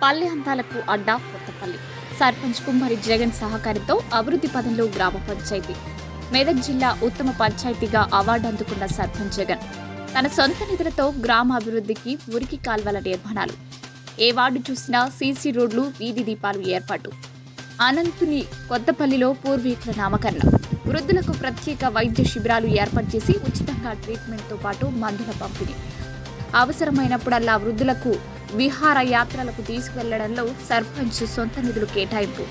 పల్లె అందాలకు అడ్డా కొత్తపల్లి. సర్పంచ్ కుమ్మరి జగన్ సహకారంతో అభివృద్ధి పదంలో గ్రామ పంచాయతీ. మెదక్ జిల్లా ఉత్తమ పంచాయతీగా అవార్డు అందుకున్న సర్పంచ్ జగన్ తన సొంత నిధులతో గ్రామ అభివృద్ధికి మురికి కాల్వల నిర్మాణాలు, ఏ వార్డు చూసినా సీసీ రోడ్లు, వీధి దీపాలు ఏర్పాటు. అనంతుని కొత్తపల్లిలో పూర్వీకుల నామకరణం. వృద్ధులకు ప్రత్యేక వైద్య శిబిరాలు ఏర్పాటు చేసి ఉచితంగా ట్రీట్మెంట్తో పాటు మందుల పంపిణీ. అవసరమైనప్పుడల్లా వృద్ధులకు విహార యాత్రలకు తీసుకువెళ్లడంలో సర్పంచ్ సొంత నిధులు కేటాయింపు.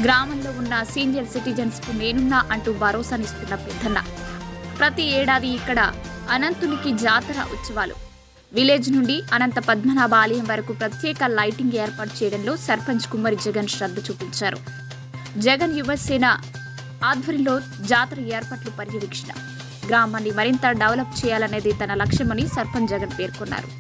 గ్రామంలో ఉన్న సీనియర్ సిటిజన్స్కు నేనున్నా అంటూ భరోసానిస్తున్న పెద్దన్న. ప్రతి ఏడాది ఇక్కడ అనంతునికి జాతర ఉత్సవాలు. విలేజ్ నుండి అనంత పద్మనాభ ఆలయం వరకు ప్రత్యేక లైటింగ్ ఏర్పాటు చేయడంలో సర్పంచ్ కుమ్మరి జగన్ శ్రద్ధ చూపించారు. జగన్ యువసేన ఆధ్వర్యంలో జాతర ఏర్పాట్లు పర్యవేక్షణ. గ్రామాన్ని మరింత డెవలప్ చేయాలనేది తన లక్ష్యమని సర్పంచ్ జగన్ పేర్కొన్నారు.